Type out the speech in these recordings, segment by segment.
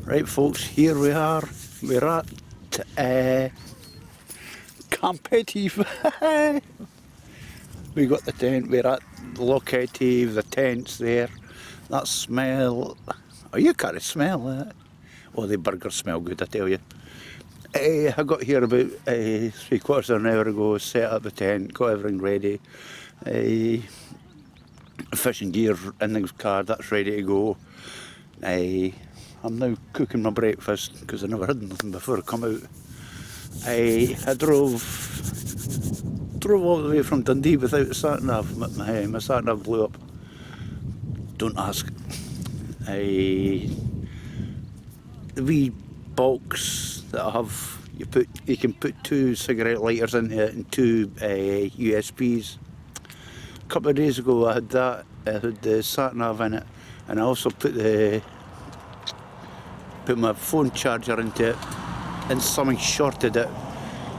Right folks, here we are. We're at Camp Etive. We got the tent, we're at Loch Etive, the tent's there. That smell, oh you can't smell that. Oh, the burgers smell good, I tell you. I got here about 3/4 of an hour ago, set up the tent, got everything ready. Fishing gear in the car, that's ready to go. I'm now cooking my breakfast because I never had nothing before I come out. I drove all the way from Dundee without a sat-nav. My sat-nav blew up. Don't ask. The wee box that I have, you can put 2 cigarette lighters into it and 2 USBs. A couple of days ago I had that. I had the sat-nav in it, and I also put my phone charger into it, and something shorted it.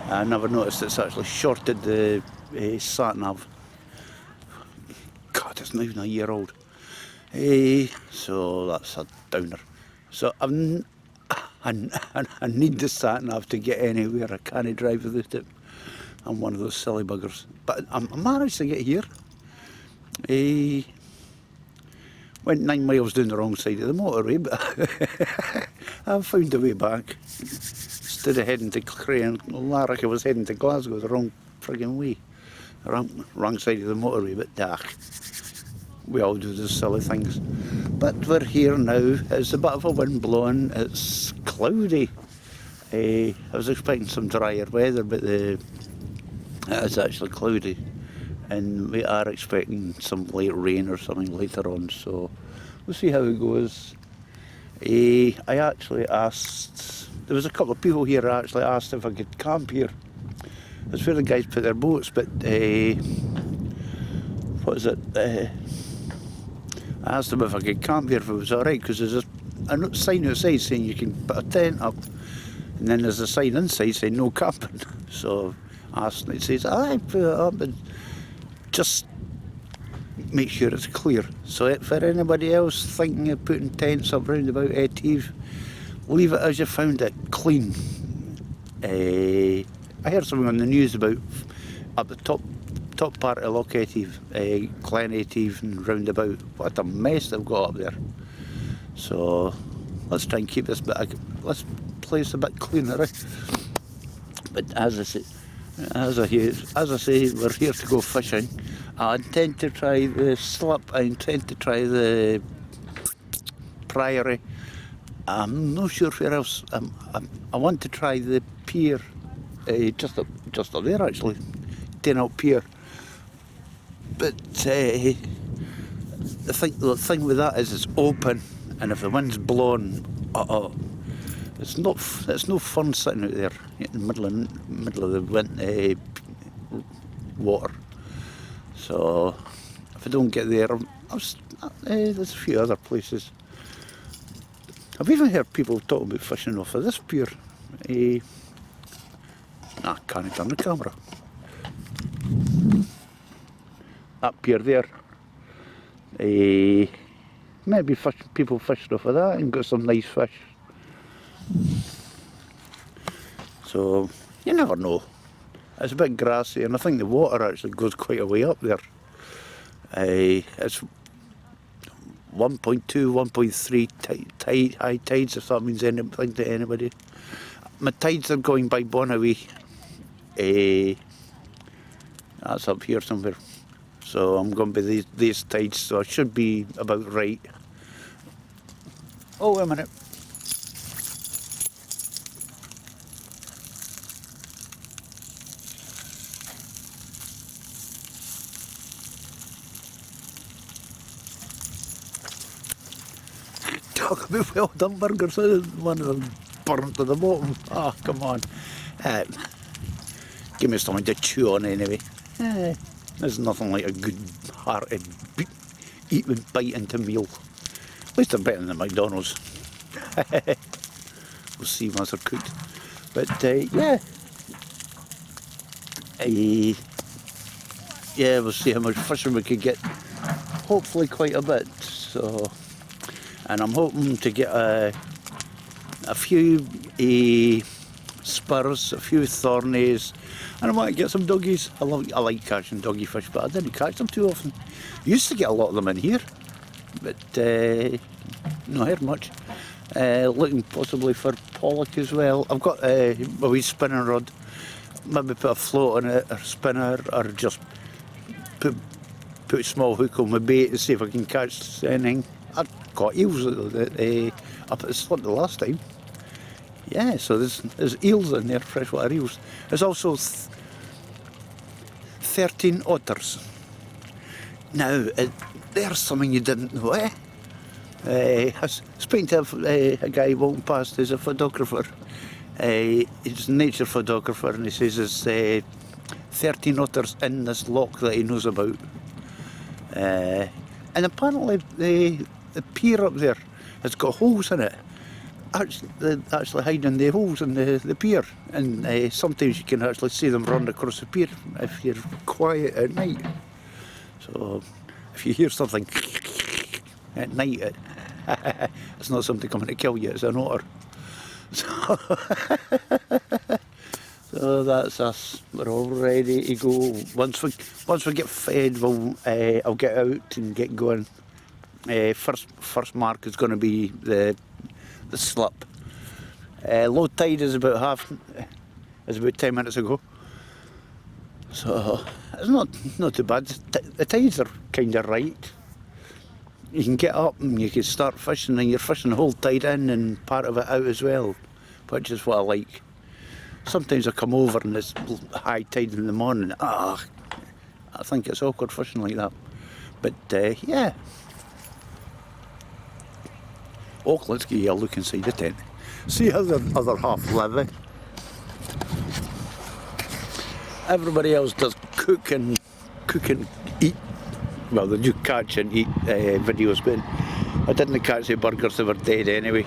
I never noticed it's actually shorted the sat-nav. God, it's not even a year old. So that's a downer. So I need the sat-nav to get anywhere. I can't drive without it. I'm one of those silly buggers. But I managed to get here. Went 9 miles down the wrong side of the motorway, but I found a way back. Instead of heading to Larrick, I was heading to Glasgow the wrong friggin' way. Wrong side of the motorway, but we all do those silly things. But we're here now. It's a bit of a wind blowing. It's cloudy. I was expecting some drier weather, but it is actually cloudy. And we are expecting some light rain or something later on, so we'll see how it goes. I actually asked, there was a couple of people here who actually asked if I could camp here. That's where the guys put their boats, but what is it? I asked them if I could camp here, if it was alright, because there's a sign outside saying you can put a tent up, and then there's a sign inside saying no camping. So I asked, and it says, I put it up, and just make sure it's clear. So for anybody else thinking of putting tents up round about Etive, leave it as you found it, clean. I heard something on the news about up the top part of Loch Etive, Glen Etive and roundabout. What a mess they've got up there. So let's try and keep this place a bit cleaner. Right? But as I say, we're here to go fishing. I intend to try the slip, I intend to try the priory. I'm not sure where else. I want to try the pier, just up there actually, Taynuilt pier. But the thing with that is it's open, and if the wind's blowing, it's no fun sitting out there in the middle of the water. So if I don't get there, there's a few other places. I've even heard people talking about fishing off of this pier. I can't turn the camera. That pier there. Maybe people fished off of that and got some nice fish. So you never know. It's a bit grassy, and I think the water actually goes quite a way up there. It's 1.2, 1.3 high tides, if that means anything to anybody. My tides are going by Bonnaway. That's up here somewhere. So I'm going by these tides, so I should be about right. Oh, wait a minute. Talk about well done burgers, one of them burnt to the bottom. Oh, come on. Give me something to chew on anyway. There's nothing like a good hearted bite into meal. At least they're better than McDonald's. We'll see once they're cooked. But yeah, we'll see how much fishing we could get. Hopefully quite a bit. So, and I'm hoping to get a few spurs, a few thornies, and I want to get some doggies. I like catching doggy fish, but I didn't catch them too often. Used to get a lot of them in here, but not here much. Looking possibly for pollock as well. I've got a wee spinning rod. Maybe put a float on it, or spinner, or just put a small hook on my bait and see if I can catch anything. I caught eels up at the slot the last time. Yeah, so there's eels in there, freshwater eels. There's also 13 otters. Now, there's something you didn't know, eh? I was speaking to a guy walking past who's a photographer. He's a nature photographer, and he says there's 13 otters in this loch that he knows about. And apparently the pier up there has got holes in it. Actually hiding the holes in the pier, and sometimes you can actually see them run across the pier if you're quiet at night. So if you hear something at night, it's not something coming to kill you, it's an otter. So that's us. We're all ready to go. Once we get fed, I'll get out and get going. First mark is going to be the slip. Low tide is about 10 minutes ago. So it's not too bad. The tides are kind of right. You can get up and you can start fishing, and you're fishing the whole tide in and part of it out as well, which is what I like. Sometimes I come over and it's high tide in the morning. I think it's awkward fishing like that. But yeah. Oh, let's give you a look inside the tent. See how the other half live, eh? Everybody else does cook and eat. Well, they do catch and eat videos, but I didn't catch the burgers, they were dead anyway.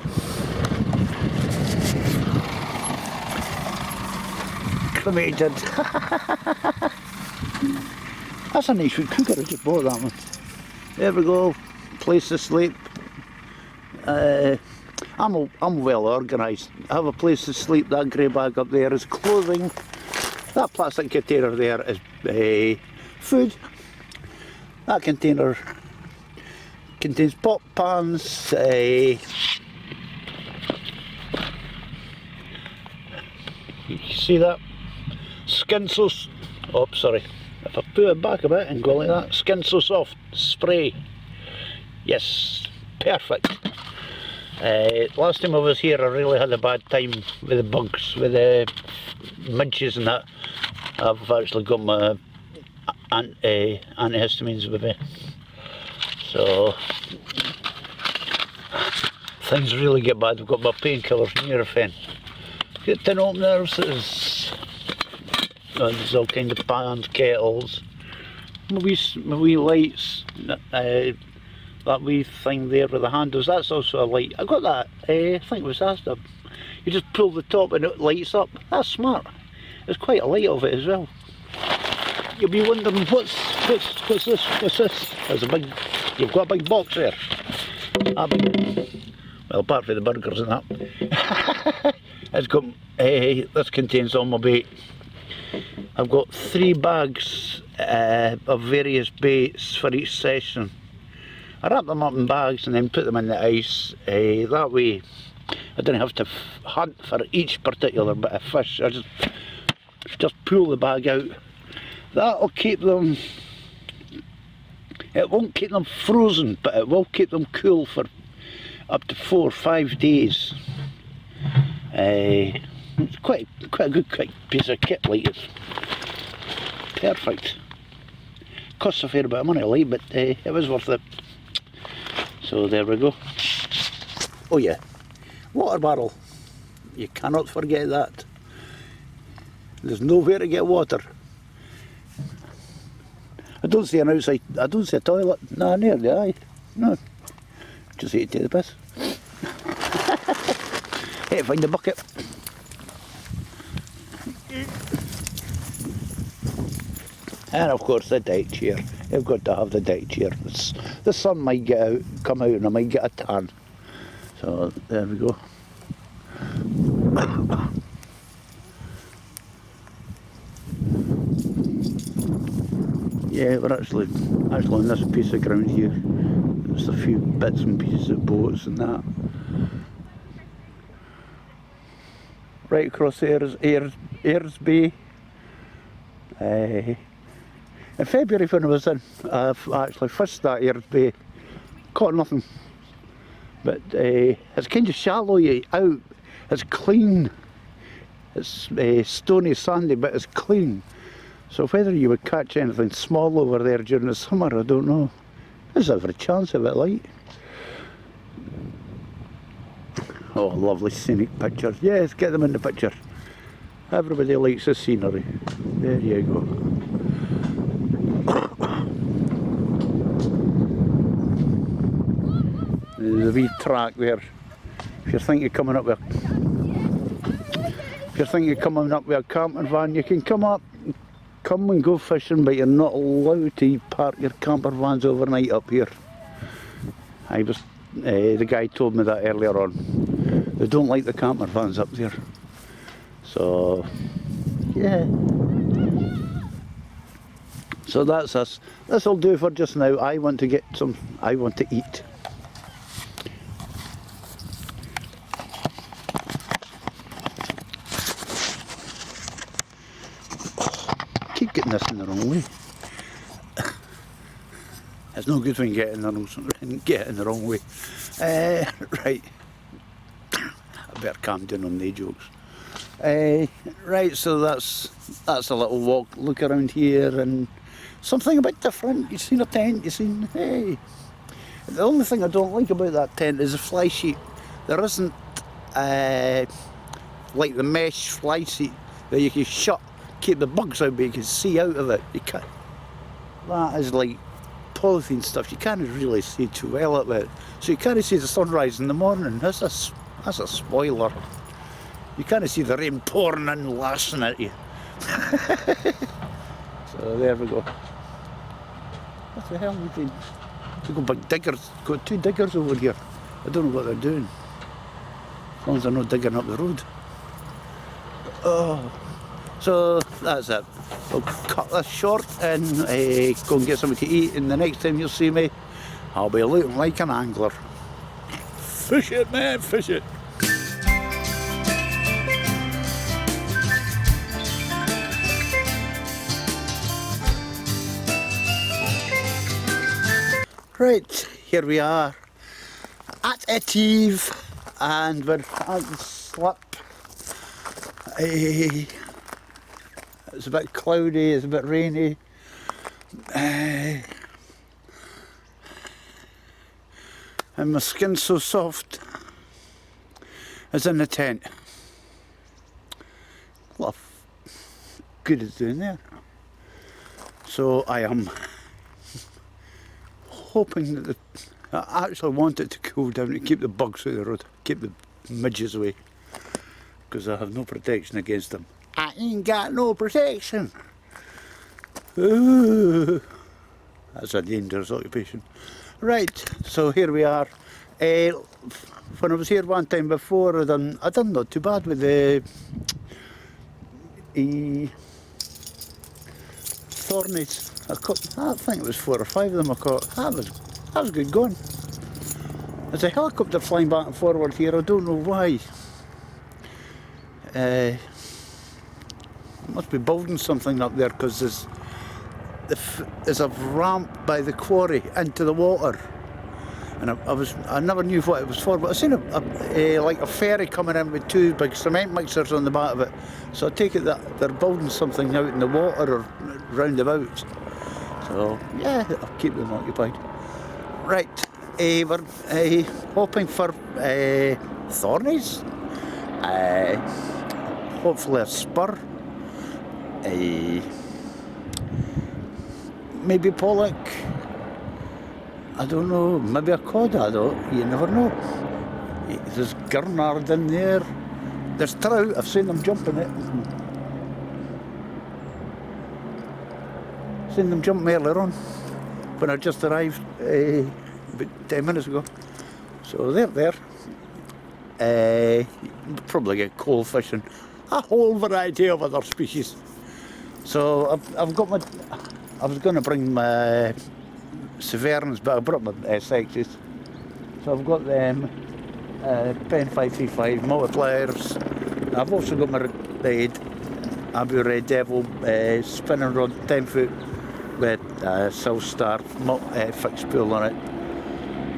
Cremated. That's a nice cooker, I just bought that one. There we go, place to sleep. I'm well organised. I have a place to sleep. That grey bag up there is clothing. That plastic container there is food. That container contains pot pans. You see that? Skin so... Oh, sorry. If I put it back a bit and go like that. Skin so soft. Spray. Yes. Perfect. Last time I was here I really had a bad time with the bugs, with the midges and that. I've actually got my antihistamines with me. So things really get bad. I've got my painkillers, Nurofen. Got Taynuilt nurses. There's all kind of pans, kettles, my wee lights. That wee thing there with the handles, that's also a light. I got that, I think it was Asda. You just pull the top and it lights up. That's smart. There's quite a light of it as well. You'll be wondering, what's this? What's this? There's a big, you've got a big box there. Well, apart from the burgers and that. It's got, this contains all my bait. I've got 3 bags of various baits for each session. I wrap them up in bags and then put them in the ice. That way I don't have to hunt for each particular bit of fish. I just pull the bag out. That'll keep them, it won't keep them frozen, but it will keep them cool for up to 4 or 5 days. It's quite a good piece of kit, like it's perfect. Costs a fair bit of money, like, but it was worth it. So there we go. Oh yeah, water barrel. You cannot forget that. There's nowhere to get water. I don't see an outside, I don't see a toilet. No, near the eye. No. Just need to take the piss. Hey, find the bucket. And of course the deck chair. You've got to have the deck chair. The sun might come out and I might get a tan. So there we go. Yeah, we're actually on this piece of ground here. There's a few bits and pieces of boats and that. Right across there is Ayers Bay. In February when I was in, I actually fished that Ayers Bay. Caught nothing. But it's kind of shallow out. It's clean. It's stony, sandy, but it's clean. So whether you would catch anything small over there during the summer, I don't know. There's every chance of it, like. Oh, lovely scenic pictures. Yes, get them in the picture. Everybody likes the scenery. There you go. There's a wee track there. If you're thinking of coming up with a camping van, you can come and go fishing, but you're not allowed to park your camper vans overnight up here. The guy told me that earlier on. They don't like the camper vans up there. So, yeah. So that's us. This'll do for just now. I want to eat. Keep getting this in the wrong way. It's no good when you get it in the wrong way. Right. I better calm down on the jokes. Right, so that's a little look around here, and something a bit different. You've seen a tent, hey. The only thing I don't like about that tent is the fly sheet. There isn't like the mesh fly sheet that you can keep the bugs out, but you can see out of it. You can't. That is like polythene stuff. You can't really see too well at it, so you can't see the sunrise in the morning. That's a spoiler. You can't see the rain pouring in, lashing at you. So there we go. What the hell are we doing? We've got big diggers. Got two diggers over here. I don't know what they're doing. As long as they're not digging up the road. Oh. So that's it. I'll cut this short and go and get something to eat, and the next time you'll see me, I'll be looking like an angler. Fish it, man, fish it. Right, here we are at Etive, and we're at the slip. It's a bit cloudy, it's a bit rainy. And my skin's so soft. It's in the tent. What good is doing there? So I am hoping that I actually want it to cool down to keep the bugs out of the road, keep the midges away, because I have no protection against them. I ain't got no protection. Ooh, that's a dangerous occupation. Right, so here we are. When I was here one time before, I done not too bad with the thornies. I think it was 4 or 5 of them I caught. That was good going. There's a helicopter flying back and forward here. I don't know why. Must be building something up there, because there's a ramp by the quarry into the water, and I never knew what it was for, but I seen like a ferry coming in with 2 big cement mixers on the back of it. So I take it that they're building something out in the water or roundabouts. So yeah, I'll keep them occupied. Right, we're hoping for thornies, hopefully a spur, maybe pollock, I don't know, maybe a cod, you never know. There's gurnard in there, there's trout, I've seen them jumping it. Seen them jump earlier on when I just arrived about 10 minutes ago. So they're there. Probably get coal fish and a whole variety of other species. So I've got my, I was going to bring my Severns, but I brought my SXs. So I've got them, Pen 535 multipliers. I've also got my Abu Red Devil spinning rod, 10 foot with South Star fixed spool on it.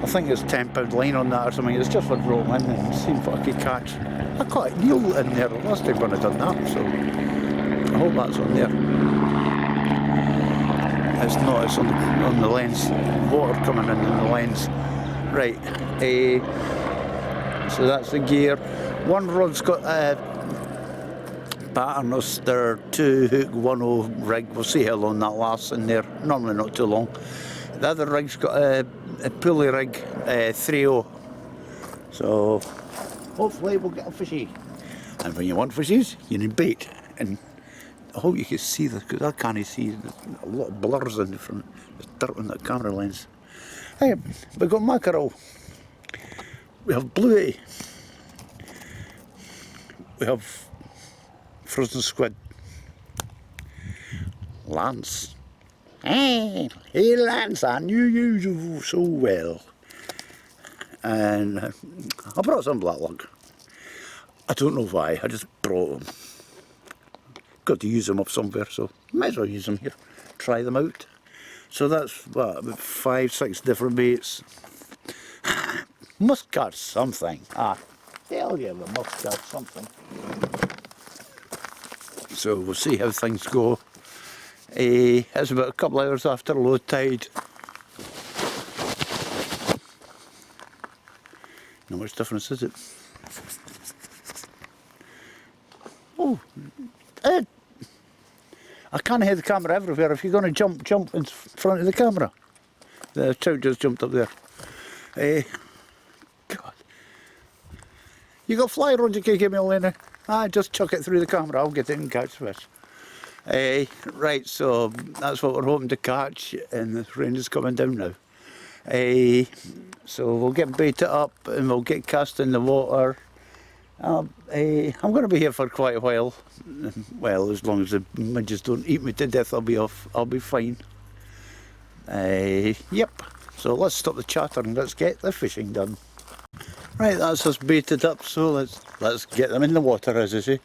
I think it's £10 line on that or something. It's just for rolling in and seeing what I could catch. I caught a eel in there last time when I done that, so I hope that's on there. It's not, it's on the lens. Water coming in the lens. Right, so that's the gear. One rod's got a pattern, their 2-hook 1-0 rig. We'll see how long that lasts in there. Normally not too long. The other rig's got a pulley rig, 3-0. So hopefully we'll get a fishy. And when you want fishies, you need bait. And I hope you can see this, because I can't see. There's a lot of blurs in the front. There's dirt on that camera lens. Hey, we've got mackerel. We have bluey. We have frozen squid. Lance. Hey Lance, I knew you so well. And I brought some black lug. I don't know why, I just brought them. Got to use them up somewhere, so might as well use them here. Try them out. So that's what, about 5-6 different baits. Must catch something. Ah, hell yeah, we must catch something. So we'll see how things go. It's about a couple of hours after low tide. Not much difference, is it? Oh, I can't hear the camera everywhere. If you're going to jump in front of the camera. The trout just jumped up there. God. You got fly rod you can give me, Elena? Just chuck it through the camera. I'll get it and catch fish. Right, so that's what we're hoping to catch, and the rain is coming down now. So we'll get baited up and we'll get cast in the water. I'm going to be here for quite a while. Well, as long as the midges don't eat me to death, I'll be fine. Yep, so let's stop the chatter and let's get the fishing done. Right, that's us baited up, so let's get them in the water, as I say.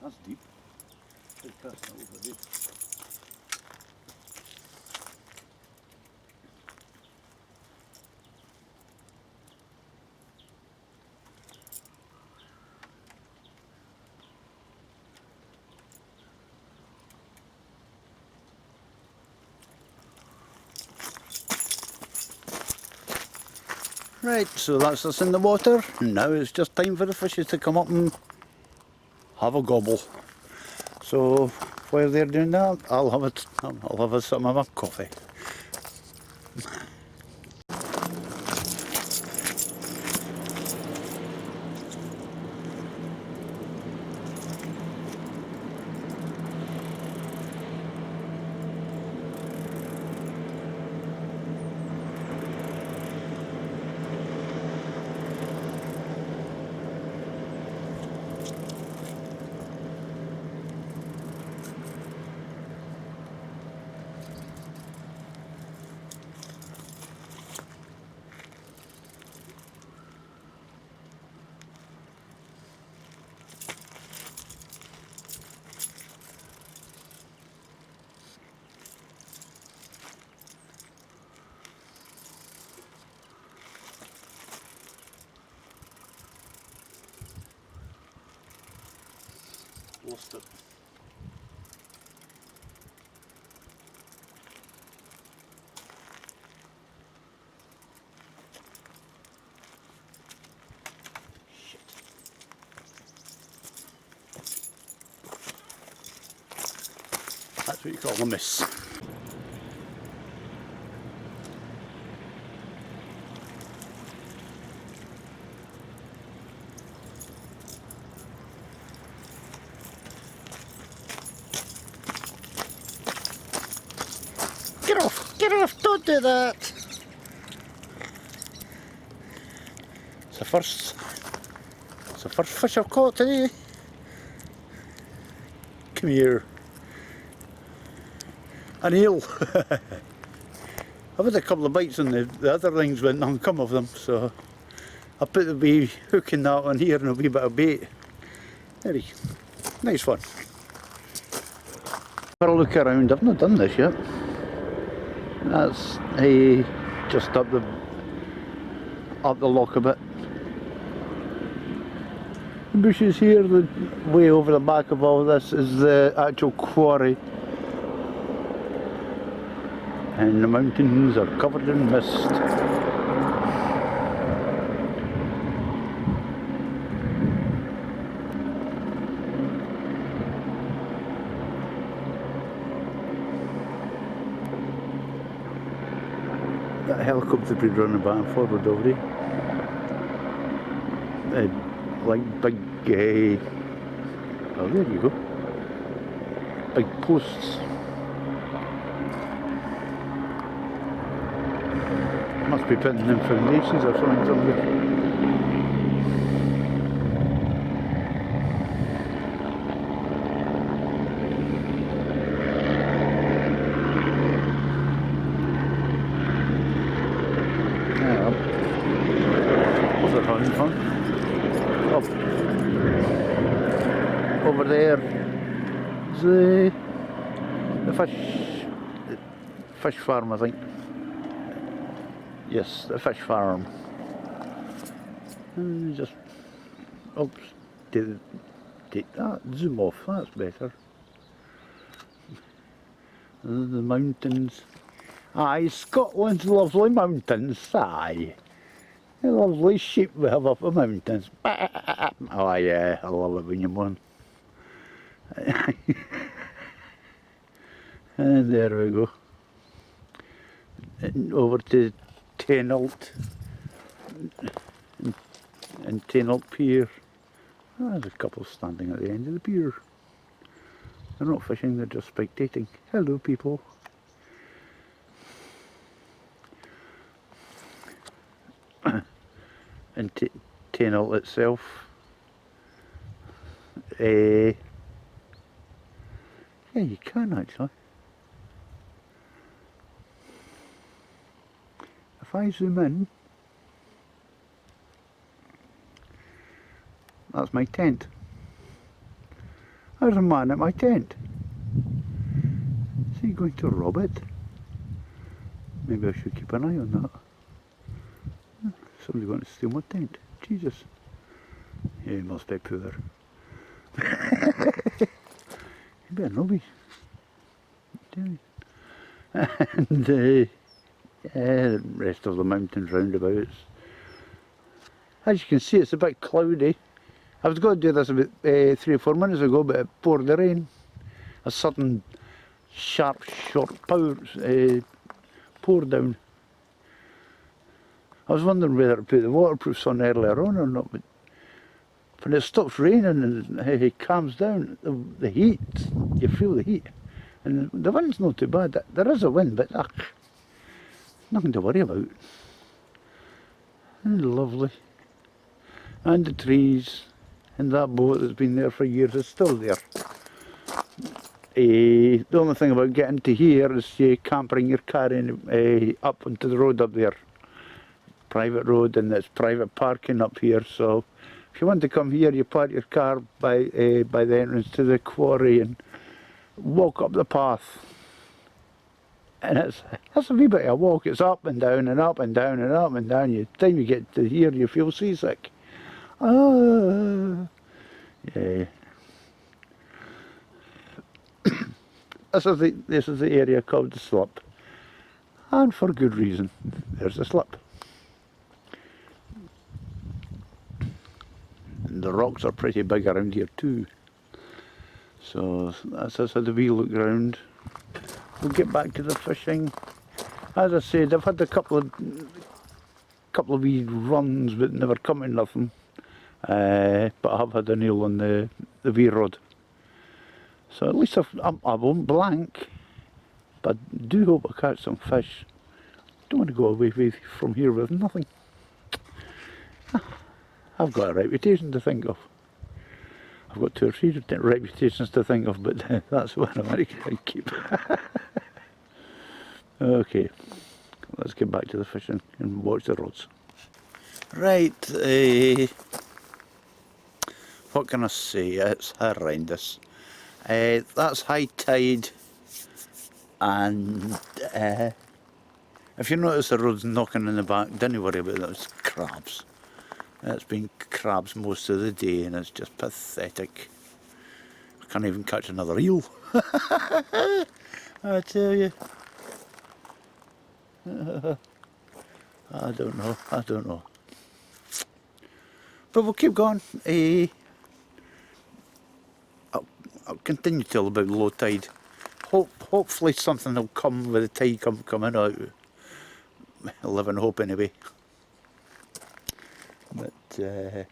That's deep. Big cast over deep. Right, so that's us in the water. Now it's just time for the fishes to come up and have a gobble. So while they're doing that, I'll have some of my coffee. Lost it. That's what you call a miss. Get off, don't do that. It's the first fish I've caught today. Come here. An eel. I've had a couple of bites and the other things went uncome of them, so I put the wee hook in that one here and a wee bit of bait. Very nice one. Have a look around. I've not done this yet. That's just up the loch a bit. The bushes here, the way over the back of all this is the actual quarry. And the mountains are covered in mist. That helicopter been running back and forward over here. Like big, oh there you go, big posts. Must be putting in foundations or something somewhere. What's that having fun? Up over there is the fish farm, I think. Yes, the fish farm. And just oops, take that, zoom off, that's better. The mountains. Aye, Scotland's lovely mountains, aye. The lovely sheep we have up the mountains. Oh yeah, I love it when you mourn. And there we go. And over to Taynuilt and Taynuilt pier. Oh, there's a couple standing at the end of the pier. They're not fishing, they're just spectating. Hello people. And Taynuilt itself. Yeah, you can actually. If I zoom in, that's my tent. There's a man at my tent. Is he going to rob it? Maybe I should keep an eye on that. Somebody's going to steal my tent. Jesus. Yeah, he must be poor. You better not be. And the rest of the mountains roundabouts. As you can see, it's a bit cloudy. I was going to do this about 3 or 4 minutes ago, but it poured the rain. A sudden, sharp, short pour down. I was wondering whether to put the waterproofs on earlier on or not, but when it stops raining and it calms down, the heat, you feel the heat. And the wind's not too bad. There is a wind, but nothing to worry about. And lovely. And the trees, and that boat that's been there for years is still there. The only thing about getting to here is you can't bring your car in, up onto the road up there. Private road, and it's private parking up here, so if you want to come here, you park your car by the entrance to the quarry and walk up the path. And that's a wee bit of a walk. It's up and down and up and down and up and down. By the time you get to here, you feel seasick. Ah, yeah. this is the area called the slip, and for good reason. There's the slip. And the rocks are pretty big around here too. So that's us had a wee look round. We'll get back to the fishing. As I said, I've had a couple of wee runs, but never come to nothing. But I have had a nail on the wee rod. So at least I won't blank. But I do hope I catch some fish. Don't want to go away from here with nothing. I've got a reputation to think of. I've got 2 or 3 reputations to think of, but that's one I'm going to keep. Okay, let's get back to the fishing and watch the rods. Right, what can I say? It's horrendous. That's high tide, and if you notice the road's knocking in the back, don't worry about that, it's crabs. It's been crabs most of the day and it's just pathetic. I can't even catch another eel. I tell you. I don't know. But we'll keep going. I'll continue to tell about low tide. Hopefully something will come with the tide coming out. I live in hope anyway. But yeah,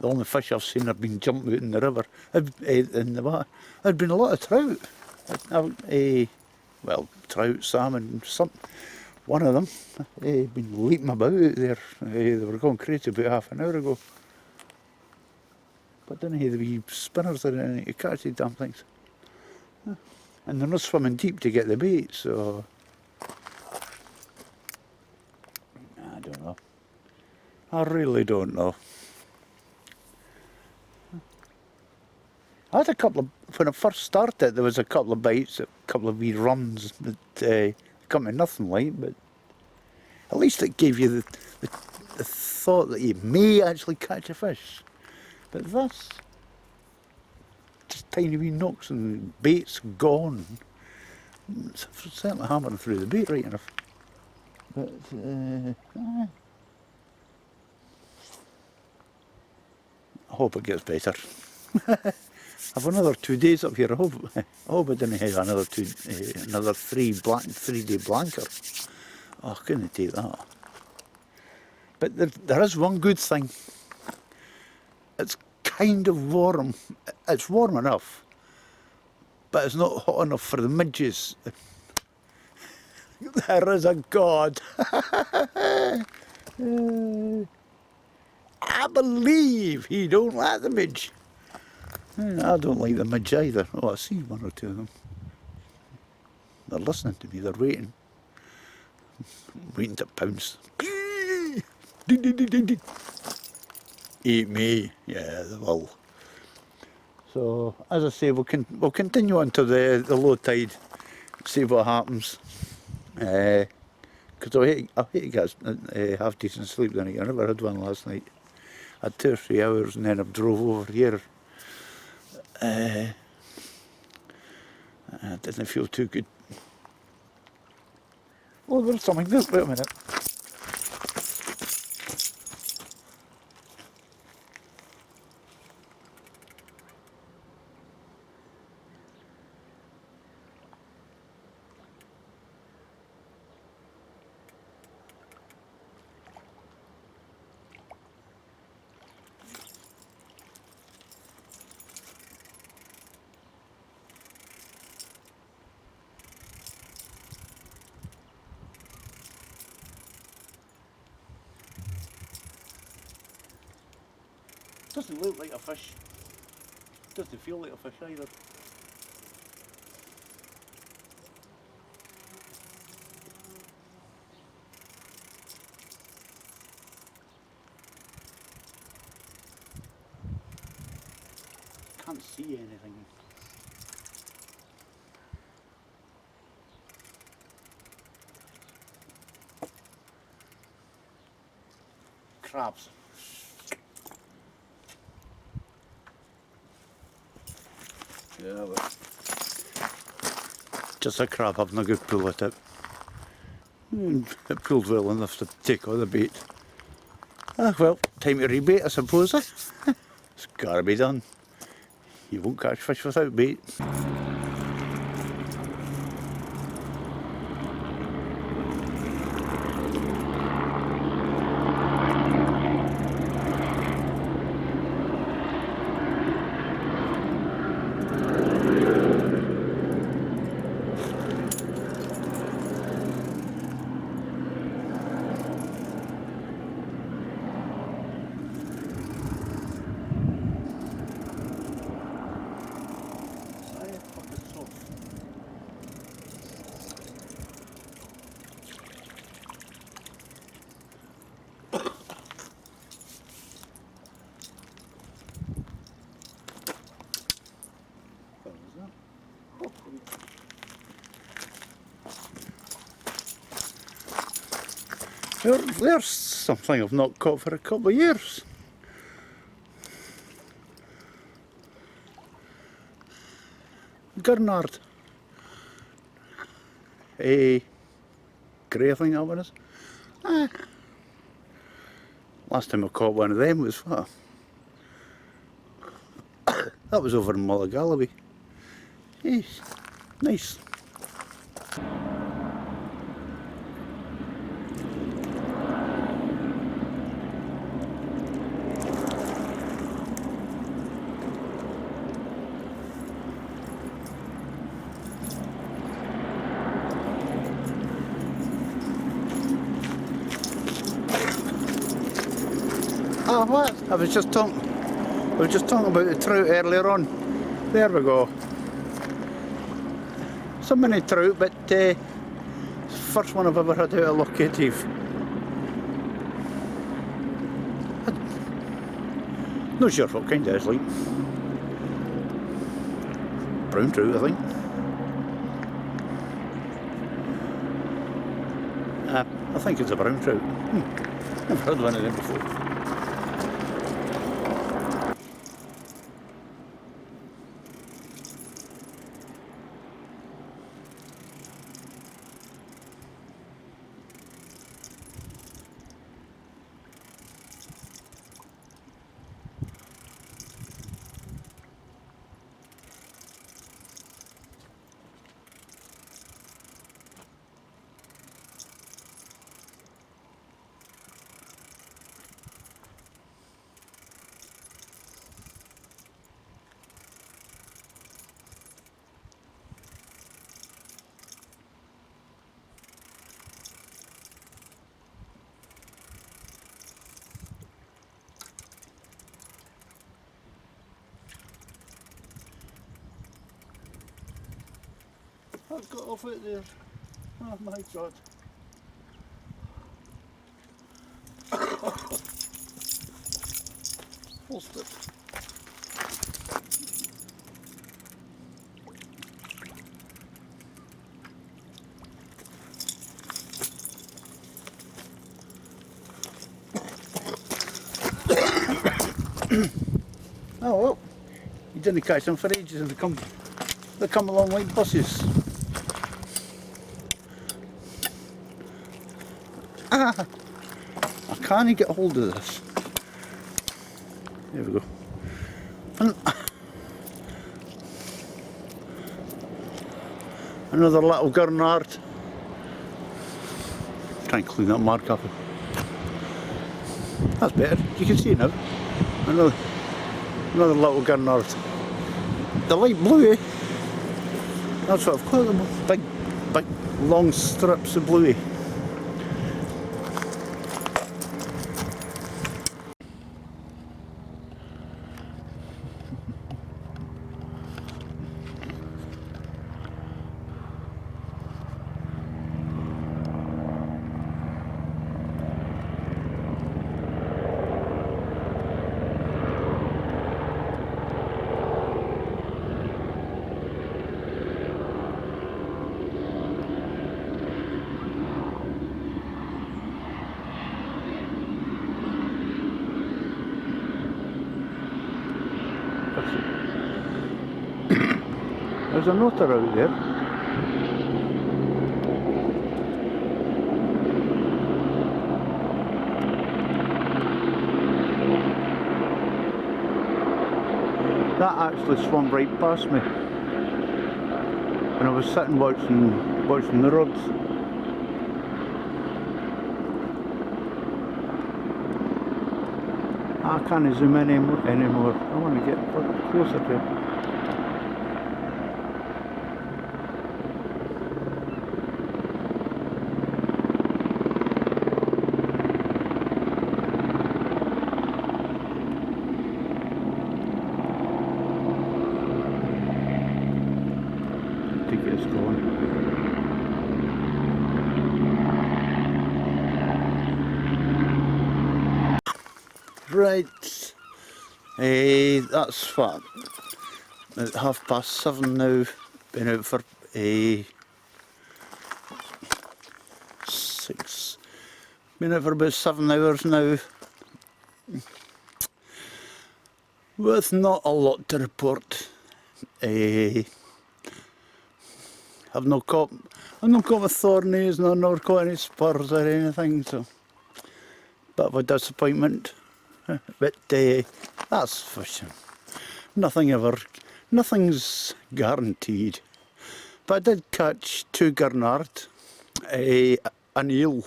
the only fish I've seen have been jumping out in the river, in the water. There'd been a lot of trout. Well, trout, salmon, one of them been leaping about out there. They were going crazy about half an hour ago. But then the wee spinners are in it to catch the damn things. And they're not swimming deep to get the bait, so I don't know. I really don't know. I had a couple of, when I first started, there was a couple of bites, a couple of wee runs that come to nothing like, but at least it gave you the thought that you may actually catch a fish. But this, just tiny wee knocks and bait's gone. It's certainly hammering through the bait right enough. But I hope it gets better. I've another 2 days up here. I hope I didn't have another 3-day blanker. Oh, I couldn't take that. But there is one good thing. It's kind of warm. It's warm enough, but it's not hot enough for the midges. There is a God. I believe he don't like the midge. I don't like the midge either. Oh, I see 1 or 2 of them. They're listening to me, they're waiting. Waiting to pounce. Eat me. Yeah, they will. So, as I say, we'll continue on to the low tide, see what happens. Because I hate to get half decent sleep the night. I never had one last night. I had 2 or 3 hours and then I drove over here. I didn't feel too good. Oh, there's something. Wait a minute. Doesn't look like a fish. Doesn't feel like a fish either. Can't see anything. Crabs. Yeah, but Just a crab having a good pull at it. It pulled well enough to take all the bait. Ah well, time to rebait I suppose. It's gotta be done. You won't catch fish without bait. There's something I've not caught for a couple of years. Gurnard. A grey, I think that one is. Last time I caught one of them was what? That was over in Mulligalloway. Yes, nice. Ah, what? I was just talking about the trout earlier on. There we go. So many trout, but first one I've ever had out of Loch Etive. Not sure what kind it is like. Brown trout, I think. I think it's a brown trout. Never heard one of them before. I've got off it there. Oh my god. Lost it. Oh well, you didn't catch them for ages and they come along like buses. I can't get hold of this. There we go. Another little gurnard. Try and clean that mark up. That's better. You can see it now. Another little gurnard. The light blue, eh? That's what I've caught them. Big long strips of bluey. There's an otter out there. That actually swam right past me when I was sitting watching the rods. I can't zoom in anymore. I want to get closer to it. To get us going. Right. That's what, at 7:30 now. Been out for 6. Been out for about 7 hours now. With not a lot to report. I've not caught with thornies, nor caught any spurs or anything, so bit of a disappointment. But that's fishing. Nothing's guaranteed. But I did catch 2 gurnard, an eel.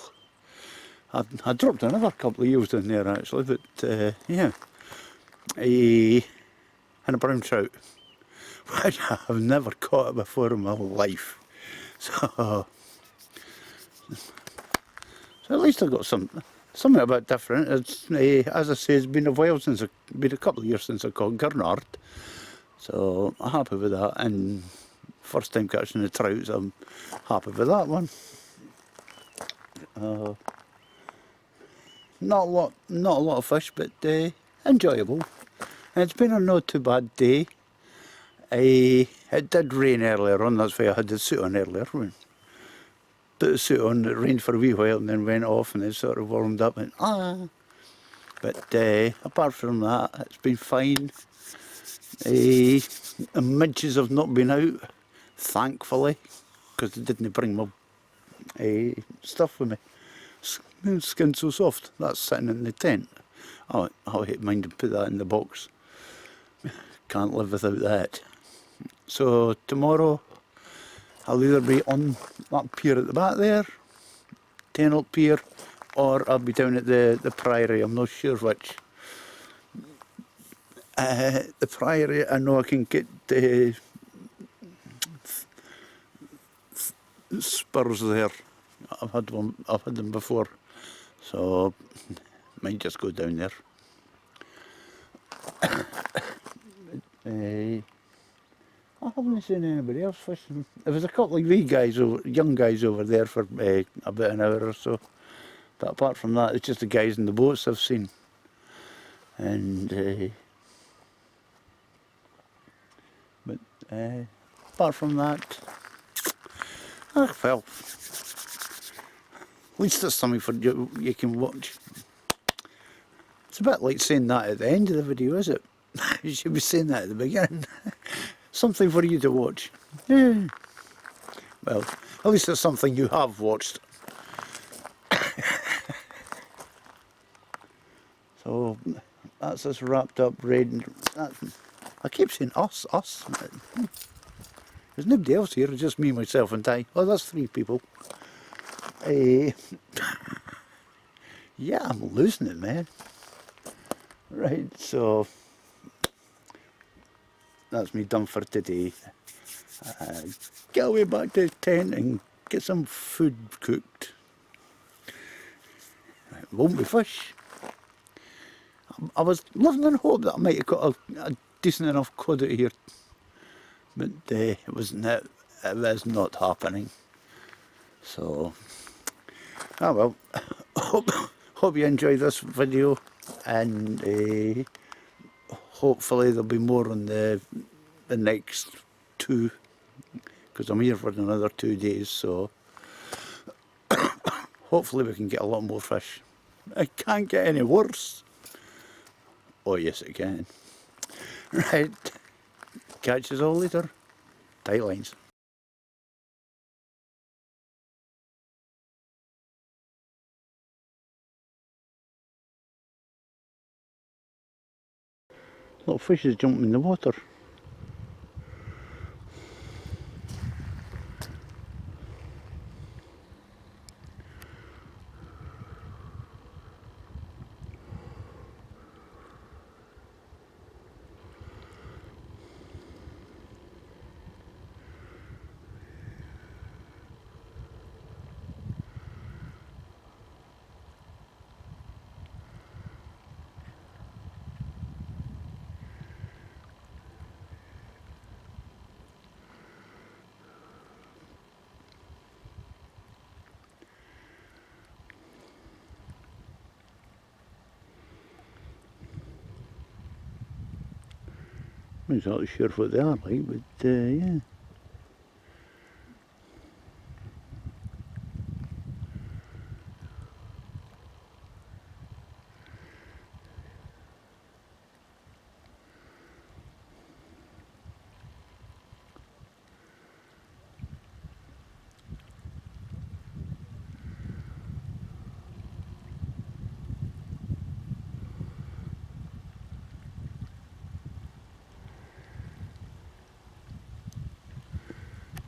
I dropped another couple of eels in there actually, but yeah, and a brown trout, which I've never caught before in my life. So at least I got something a bit different. It's as I say, it's been a while since been a couple of years since I caught gurnard, so I'm happy with that. And first time catching the trouts, I'm happy with that one. Not a lot of fish, but enjoyable. And it's been a not too bad day. It did rain earlier on, that's why I had the suit on earlier. Put the suit on, it rained for a wee while and then went off and then sort of warmed up and But apart from that, it's been fine. The midges have not been out, thankfully, because they didn't bring my stuff with me. Skin's so soft, that's sitting in the tent. Oh, I'll hate mind to put that in the box. Can't live without that. So tomorrow I'll either be on that pier at the back there, Taynuilt pier, or I'll be down at the priory. I'm not sure which. The priory, I know I can get the spurs there. I've had them before, so might just go down there. I haven't seen anybody else fishing. There was a couple of young guys over there for about an hour or so. But apart from that, it's just the guys in the boats I've seen. And but apart from that, well, at least there's something for you can watch. It's a bit like saying that at the end of the video, is it? You should be saying that at the beginning. Something for you to watch. Yeah. Well, at least it's something you have watched. So that's us wrapped up, ready. I keep saying us. There's nobody else here, it's just me, myself and Ty. Oh, that's 3 people. Yeah, I'm losing it, man. Right, so that's me done for today. Get away back to the tent and get some food cooked. It won't be fish. I was living in hope that I might have got a decent enough cod out here, but it was not happening. So, well, hope you enjoyed this video, and hopefully there'll be more on the next 2, because I'm here for another 2 days, so hopefully we can get a lot more fish. It can't get any worse. Oh yes it can. Right, catch us all later. Tight lines. Little fishes jumping in the water. I'm not exactly sure what they are like, but yeah.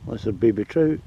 That's a baby trout.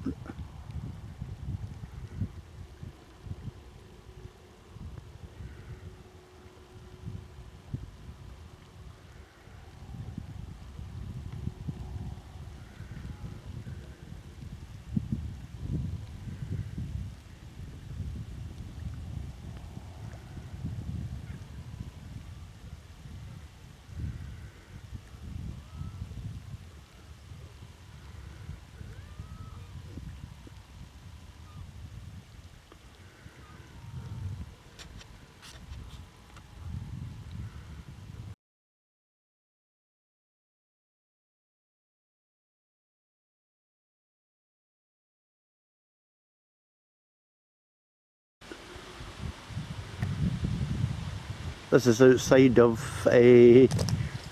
This is outside of the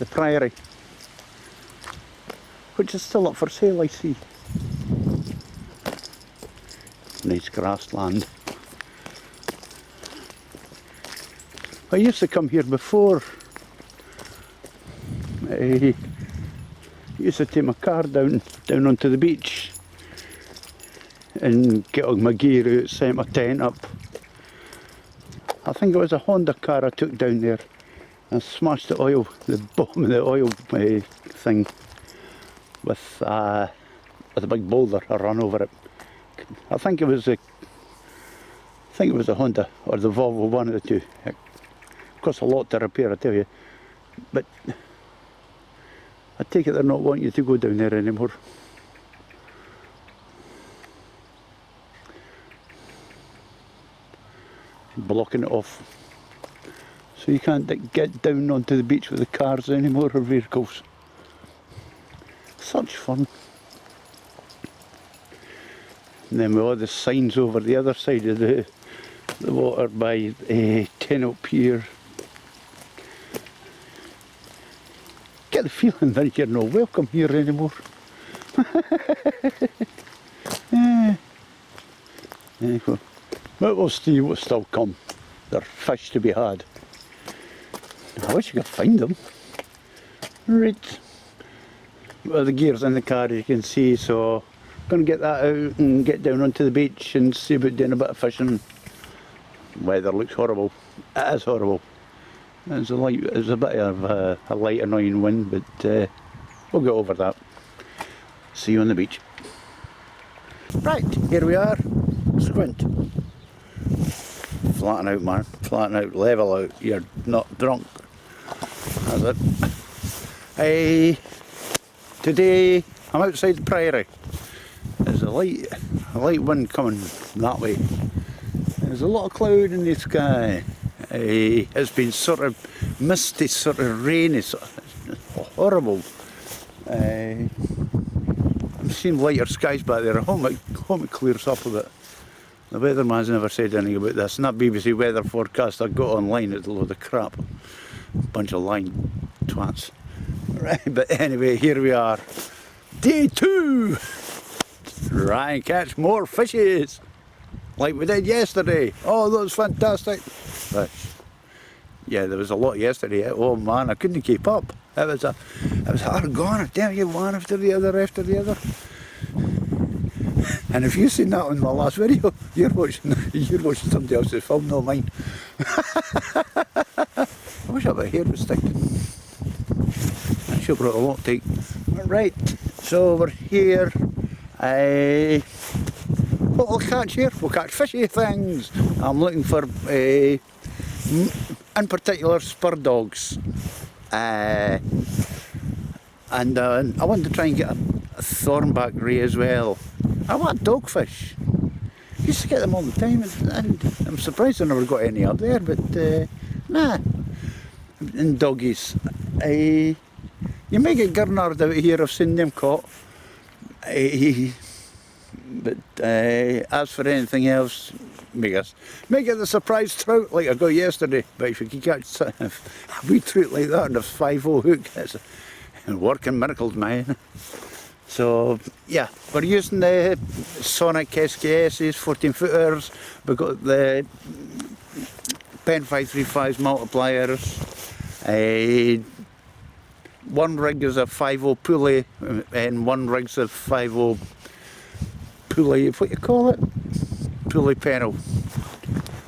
priory, which is still up for sale, I see. Nice grassland. I used to come here before. I used to take my car down onto the beach and get all my gear out, set my tent up. I think it was a Honda car I took down there and smashed the bottom of the oil thing with a big boulder. I ran over it. I think it was a Honda or the Volvo, one of the two. It costs a lot to repair, I tell you. But I take it they're not wanting you to go down there anymore. Blocking it off. So you can't get down onto the beach with the cars anymore or vehicles. Such fun. And then with all the signs over the other side of the water by Taynuilt pier. Get the feeling that you're not welcome here anymore. There you go. But we'll see what's still come. There's fish to be had. I wish you could find them. Right. Well, the gear's in the car, as you can see, so I'm going to get that out and get down onto the beach and see about doing a bit of fishing. Weather looks horrible. It is horrible. There's a bit of a light annoying wind, but we'll get over that. See you on the beach. Right, here we are. Squint. Flatten out, man. Flatten out, level out. You're not drunk. That's it. Hey, today I'm outside the priory. There's a light wind coming that way. There's a lot of cloud in the sky. It's been sort of misty, sort of rainy, horrible. I'm seeing lighter skies back there. I hope it clears up a bit. The weatherman's never said anything about this. And that BBC weather forecast I got online, it's a load of crap. Bunch of lying twats. Right, but anyway, here we are. Day 2! Try and catch more fishes! Like we did yesterday. Oh, that was fantastic. Fish. Yeah, there was a lot yesterday. Oh man, I couldn't keep up. It was hard going. I tell you, one after the other, after the other. And if you've seen that on my last video, you're watching somebody else's film, not mine. I wish my hair was sticking. I should have brought a lot take. Right, so we're here. What we'll catch here? We'll catch fishy things. I'm looking for, in particular, spur dogs. And I want to try and get a thornback ray as well. I want dogfish. I used to get them all the time, and I'm surprised I never got any up there, but nah. And doggies. You may get gurnard out here, I've seen them caught. But as for anything else, make it the surprise trout like I got yesterday. But if you can catch a wee trout like that on a 5-0 hook, it's working miracles, man. So yeah, we're using the Sonic SKS's 14-footers. We've got the Pen 535's multipliers. One rig is a 5-0 pulley, and one rig's a 5-0 pulley, what you call it? Pulley panel.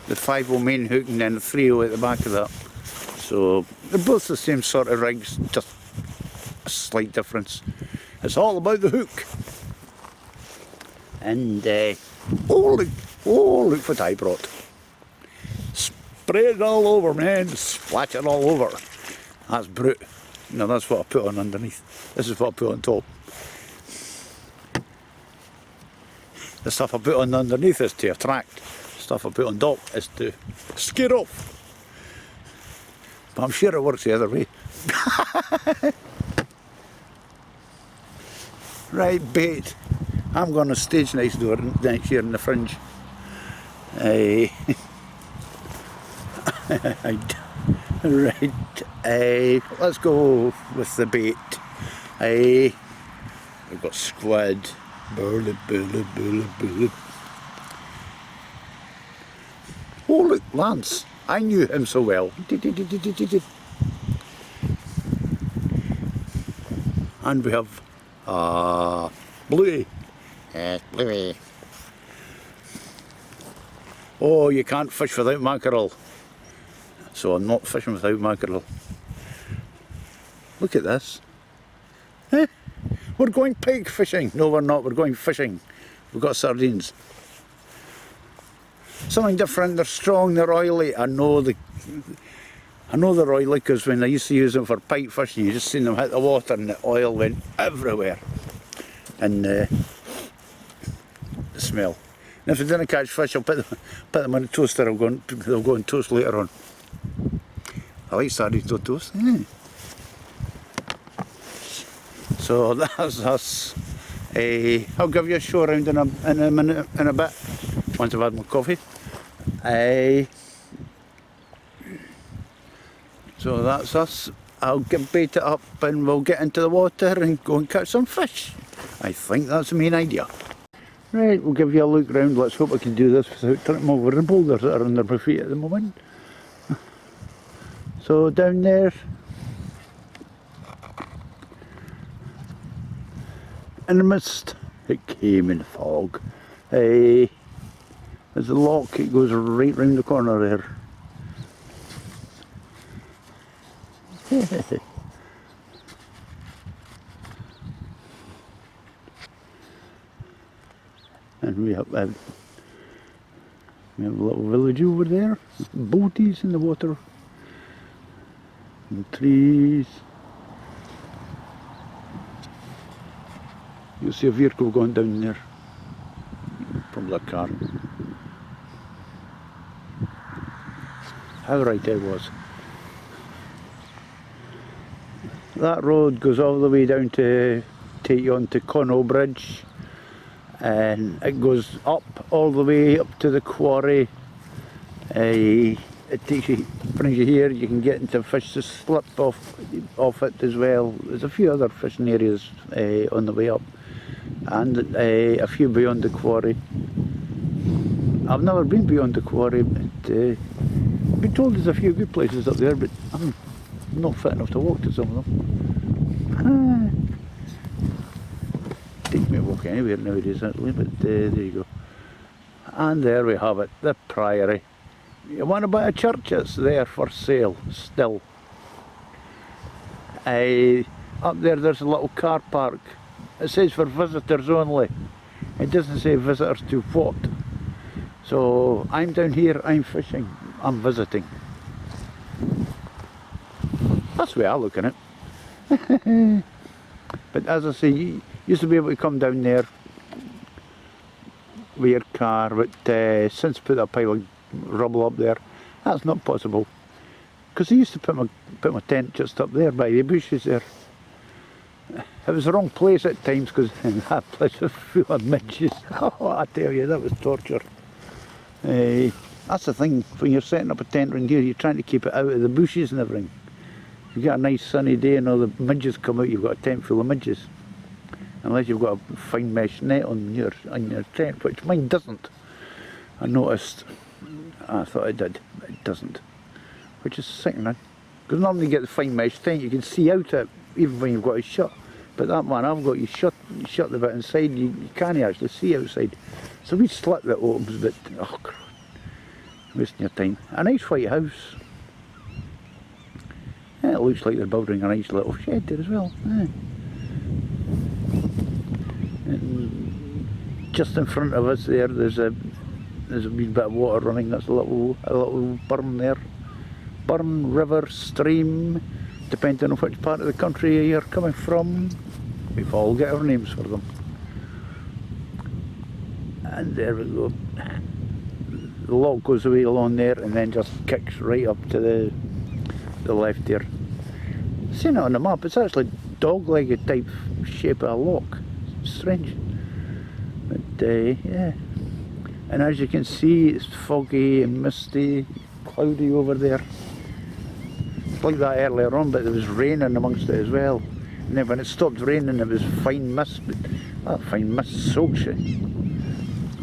The 5-0 main hook and then the 3-0 at the back of that. So they're both the same sort of rigs, just a slight difference. It's all about the hook. And oh look what I brought. Spray it all over, man. Splash it all over. That's brute. No, that's what I put on underneath. This is what I put on top. The stuff I put on underneath is to attract. The stuff I put on top is to scare off. But I'm sure it works the other way. Right, bait. I'm going to stage next year in the fringe. Right, let's go with the bait. We've got squid. Bullet. Oh look, Lance. I knew him so well. And we have Bluey. Yes, Bluey. Oh, you can't fish without mackerel. So I'm not fishing without mackerel. Look at this. Eh? We're going pike fishing. No, we're not. We're going fishing. We've got sardines. Something different. They're strong. They're oily. I know they're oily because when I used to use them for pike fishing, you just seen them hit the water and the oil went everywhere. And the smell. And if I didn't catch fish, I'll put them in a toaster. They'll go on toast later on. I like sardines on toast. Yeah. So that's us. I'll give you a show around in a minute, in a bit, once I've had my coffee. So that's us. I'll bait it up and we'll get into the water and go and catch some fish. I think that's the main idea. Right, we'll give you a look round. Let's hope I can do this without tripping over the boulders that are under my feet at the moment. So down there, in the mist, it came in fog. There's a loch, it goes right round the corner there. And we have a little village over there, boaties in the water, and trees. You'll see a vehicle going down there from that car. How right I was. That road goes all the way down to take you onto Connaught Bridge, and it goes up all the way up to the quarry. It takes you, brings you here. You can get into fish to slip off it as well. There's a few other fishing areas on the way up, and a few beyond the quarry. I've never been beyond the quarry, but been told there's a few good places up there, but I'm not fit enough to walk to some of them. Takes me to walk anywhere nowadays actually, but there you go. And there we have it, the Priory. You want to buy a church? It's there for sale still. Up there there's a little car park. It says for visitors only. It doesn't say visitors to what. So I'm down here, I'm fishing, I'm visiting. That's the way I look at it. But as I say, you used to be able to come down there with your car, but since I put a pile of rubble up there, that's not possible. Because I used to put my tent just up there by the bushes there. It was the wrong place at times because that place was full of midges. Oh, I tell you, that was torture. That's the thing, when you're setting up a tent around here, you're trying to keep it out of the bushes and everything. You get a nice sunny day and all the midges come out, you've got a tent full of midges. Unless you've got a fine mesh net on your tent, which mine doesn't. I noticed. I thought it did, but it doesn't. Which is sickening. Because normally you get the fine mesh tent, you can see out it, even when you've got it shut. But that one I've got, you shut the bit inside, you can't actually see outside. So we slit the opens, but oh God, wasting your time. A nice white house. Yeah, it looks like they're building a nice little shed there as well. Yeah. And just in front of us there, there's a wee bit of water running. That's a little burn there. Burn, river, stream, depending on which part of the country you're coming from. We've all got our names for them. And there we go. The loch goes away along there and then just kicks right up to the left there. Seen it on the map, it's actually dog-legged type shape of a loch. Strange. But yeah. And as you can see, it's foggy and misty, cloudy over there. It's like that earlier on, but there was raining amongst it as well. And then when it stopped raining, it was fine mist, but that fine mist soaks you.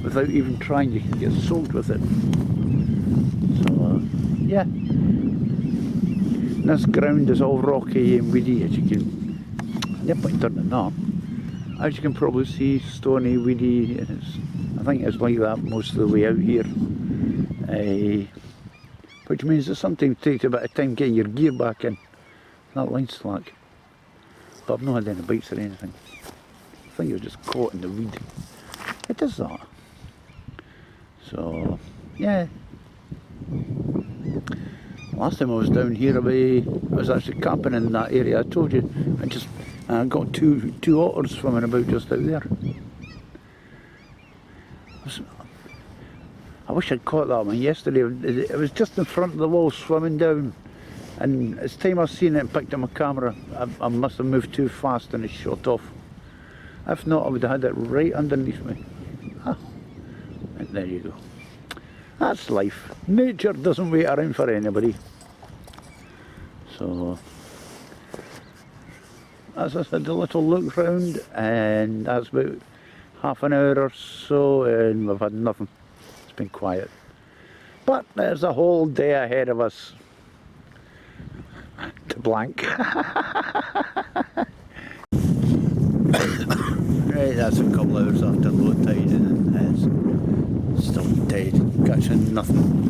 Without even trying, you can get soaked with it. So, yeah. And this ground is all rocky and weedy, as you can, no point turning it up. As you can probably see, stony, weedy, I think it's like that most of the way out here. Which means that sometimes it takes a bit of time getting your gear back in. That line's slack. But I've not had any bites or anything. I think you're just caught in the weed. It does that. So, yeah. Last time I was down here, I was actually camping in that area I told you. I got two otters swimming about just out there. I wish I'd caught that one yesterday. It was just in front of the wall swimming down. And it's time I've seen it and picked up my camera, I must have moved too fast and it shot off. If not, I would have had it right underneath me. Ah, and there you go. That's life. Nature doesn't wait around for anybody. So, as I said, a little look round, and that's about half an hour or so, and we've had nothing. It's been quiet. But there's a whole day ahead of us. To blank. Right, that's a couple hours after low tide and it's still dead, catching nothing.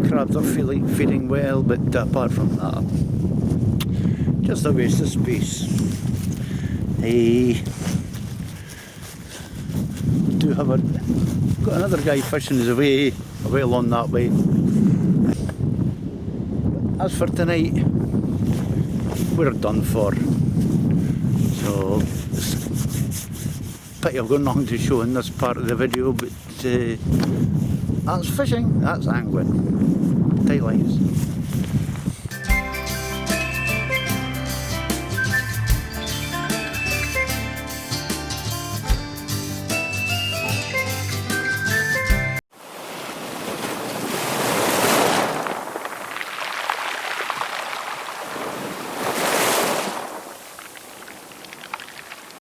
Crabs are feeding well, but apart from that, just a waste of space. Got another guy fishing his way along that way. As for tonight, we're done for. So, pity I've got nothing to show in this part of the video, but that's fishing, that's angling. Tight lines.